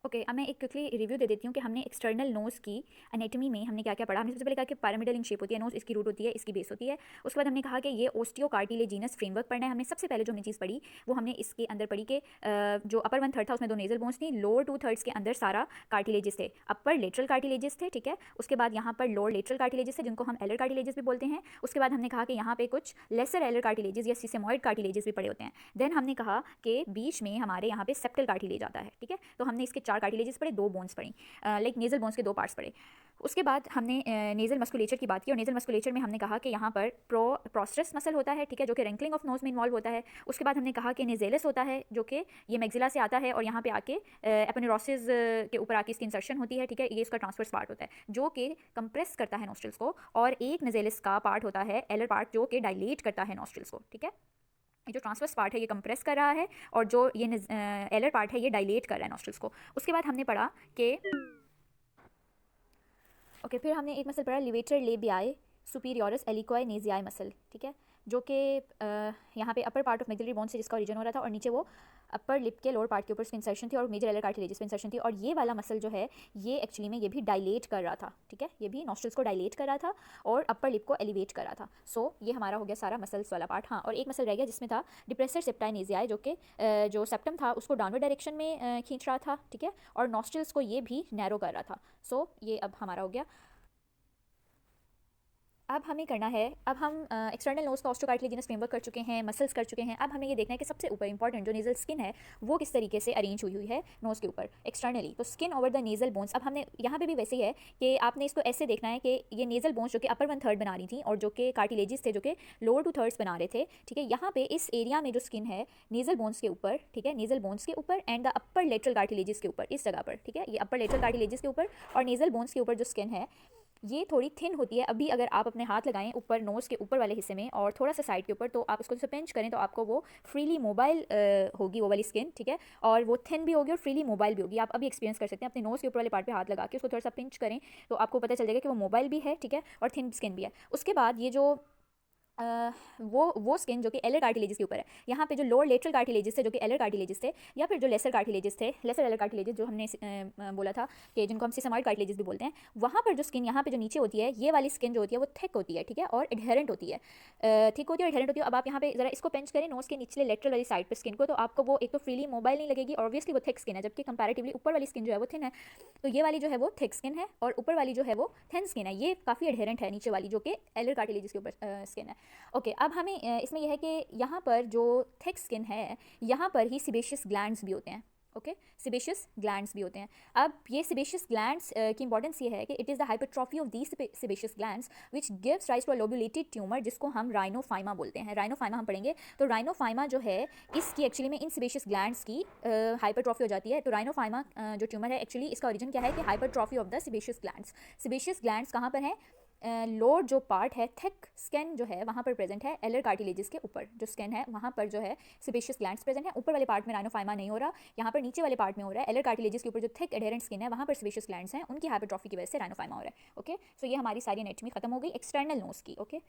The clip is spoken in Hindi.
ओके अब मैं एक क्विकली रिव्यू दे देती हूँ कि हमने एक्सटर्नल नोज़ की एनेटमी में हमने क्या क्या पढ़ा। हमने सबसे पहले कहा कि पिरामिडल इन शेप होती है नोज़, इसकी रूट होती है, इसकी बेस होती है। उसके बाद हमने कहा कि ये ओस्टियोकार्टिलेजिनस फ्रेमवर्क पढ़ना है। हमने सबसे पहले जो हमने चीज़ पढ़ी वो हमने इसके अंदर पढ़ी कि जो अपर 1/3 था उसमें 2 नेजल बोन्स थी, लोअर 2/3 के अंदर सारा कार्टिलेजेस थे, अपर लेटरल कार्टिलेजेस थे, ठीक है। उसके बाद यहाँ पर लोअर लेटरल कार्टिलेजेस थे जिनको हम एलर कार्टिलेजेस भी बोलते हैं। उसके बाद हमने कहा कि यहाँ पे कुछ लेसर एलर कार्टिलेजेस या सिसेमॉइड कार्टिलेजेस भी पड़े होते हैं। देन हमने कहा कि बीच में हमारे यहाँ पे सेप्टल कार्टिलेज आता है, ठीक है। तो हमने इसके 4 कार्टिलेजेस पढ़े, 2 बोन्स पढ़ी, लाइक नेजल बोन्स के 2 पार्ट्स पढ़े। उसके बाद हमने नेजल मस्कुलेचर की बात की और नेजल मस्कुलेचर में हमने कहा कि यहाँ पर प्रोस्ट्रस मसल होता है, ठीक है, जो कि रैंकलिंग ऑफ नोज में इन्वॉल्व होता है। उसके बाद हमने कहा कि नेजेलस होता है जो कि ये मैक्सिला से आता है और यहाँ पे आके एपोनेरोसिस के ऊपर आके इसकी इंसर्शन होती है, ठीक है। ये इसका ट्रांसवर्स पार्ट होता है जो कि कंप्रेस करता है नोस्ट्रल्स को, और एक नेजेलस का पार्ट होता है एलर पार्ट जो कि डायलेट करता है नोस्ट्रल्स को, ठीक है। ये जो ट्रांसवर्स पार्ट है ये कंप्रेस कर रहा है और जो ये एलर पार्ट है ये डायलेट कर रहा है नोस्ट्रल्स को। उसके बाद हमने पढ़ा कि ओके फिर हमने एक मसल पढ़ा लिवेटर लेबियाई सुपीरियरस एलिक्वाई नेजियाई मसल, ठीक है, जो कि यहाँ पे upper part of maxillary bone से जिसका ओरिजिन हो रहा था और नीचे वो अपर लिप के लोअर पार्ट के ऊपर उसकी इंसर्शन थी और मेजर एलर कार्टिलेजेस पे इंसर्शन थी। और ये वाला मसल जो है ये एक्चुअली में ये भी डायलेट कर रहा था, ठीक है, ये भी नॉस्ट्रल्स को डायलेट कर रहा था और अपर लिप को एलिवेट कर रहा था। सो ये हमारा हो गया सारा मसल्स वाला पार्ट। हाँ, और एक मसल रह गया जिसमें था डिप्रेसर सेप्टाई नेजियाई जो कि जो सेप्टम था उसको डाउनवर्ड डायरेक्शन में खींच रहा था, ठीक है, और नॉस्ट्रल्स को ये भी नैरो कर रहा था। सो ये अब हमारा हो गया। अब हमें करना है, अब हम एक्सटर्नल नोज का ऑस्टियोकार्टिलेजिनस फ्रेमवर्क कर चुके हैं, मसल्स कर चुके हैं। अब हमें ये देखना है कि सबसे ऊपर इंपॉर्टेंट जो नेजल स्किन है वो किस तरीके से अरेंज हुई है नोज़ के ऊपर एक्सटर्नली। तो skin over the nasal bones, अब हमने यहाँ पे भी वैसे ही है कि आपने इसको ऐसे देखना है कि ये नेजल बोन्स जो कि अपर 1/3 बना रही थी और जो कि कार्टिलेजिस थे जो कि लोअर 2/3 बना रहे थे, ठीक है। यहाँ पे इस एरिया में जो स्किन है नेजल बोन्स के ऊपर, ठीक है, नेजल बोन्स के ऊपर एंड द अपर लेटरल कार्टिलेजिस के ऊपर, इस जगह पर, ठीक है, ये अपर लेटरल कार्टिलेजिस के ऊपर और नेजल बोन्स के ऊपर जो स्किन है ये थोड़ी थिन होती है। अभी अगर आप अपने हाथ लगाएं ऊपर नोज़ के ऊपर वाले हिस्से में और थोड़ा सा साइड के ऊपर, तो आप उसको जैसे पिंच करें तो आपको वो फ्रीली मोबाइल होगी वो वाली स्किन, ठीक है, और वो थिन भी होगी और फ्रीली मोबाइल भी होगी। आप अभी एक्सपीरियंस कर सकते हैं अपने नोज़ के ऊपर वाले पार्ट पे हाथ लगा के उसको थोड़ा सा पिंच करें तो आपको पता चल जाएगा कि वो मोबाइल भी है, ठीक है, और थिन स्किन भी है। उसके बाद ये जो वो स्किन जो कि एलर कार्टिलेजेस के ऊपर है, यहाँ पे जो लोअर लेटरल कार्टिलेजेस थे जो कि एलर कार्टिलेजेस थे, या फिर जो लेसर कार्टिलेजेस थे, लेसर एलर कार्टिलेजेस जो हमने बोला था कि जिनको हम सिसेमॉइड कार्टिलेजेस भी बोलते हैं, वहाँ पर जो स्किन यहाँ पे जो नीचे होती है ये वाली स्किन जो होती है वो थिक होती है, ठीक है, और एडहेरेंट होती है, थिक होती है और एडहेरेंट होती है। अब आप यहाँ पे जरा इसको पेंच करें नोज़ के निचले लेटरल वाली साइड पर स्किन को, तो आपको वो एक तो फ्रीली मोबाइल नहीं लगेगी, ऑब्वियसली वो थिक स्किन है, जबकि कंपैरेटिवली ऊपर वाली स्किन जो है वो थिन है। तो ये वाली जो है वो थिक स्किन है और ऊपर वाली जो है वो थिन स्किन है, ये काफ़ी एडहेरेंट है नीचे वाली जो कि एलर कार्टिलेजेस के ऊपर स्किन है। ओके अब हमें इसमें यह है कि यहाँ पर जो थिक स्किन है यहाँ पर ही सिबेशियस ग्लैंड्स भी होते हैं, ओके, सिबेशियस ग्लैंड्स भी होते हैं। अब ये सिबेशियस ग्लैंड्स की इंपॉर्टेंस ये है कि it is the hypertrophy of these sebaceous glands which gives rise to a lobulated tumour जिसको हम राइनोफाइमा बोलते हैं। राइनोफाइमा हम पढ़ेंगे, तो राइनोफाइमा जो है इसकी एक्चुअली में इन सिबेशियस ग्लैंड्स की हाइपरट्रॉफी हो जाती है। तो राइनोफाइमा जो ट्यूमर है एक्चुअली इसका ओरिजिन क्या है कि hypertrophy of the sebaceous glands. Sebaceous glands कहाँ पर हैं? लोअर जो पार्ट है थिक स्किन जो है वहाँ पर प्रेजेंट है, एलर कार्टिलेजेस के ऊपर जो स्किन है वहाँ पर जो है सिबेशियस ग्लैंड्स प्रेजेंट है। ऊपर वाले पार्ट में राइनोफाइमा नहीं हो रहा, यहाँ पर नीचे वाले पार्ट में हो रहा है। एलर कार्टिलेजेस के ऊपर जो थिक एडहेरेंट स्किन है वहाँ पर सिबेशियस ग्लैंड्स हैं, उनकी हाइपरट्रॉफी की वजह से राइनोफाइमा हो रहा है। ओके, सो ये हमारी सारी एनाटॉमी खत्म हो गई एक्सटर्नल नोज की। ओके।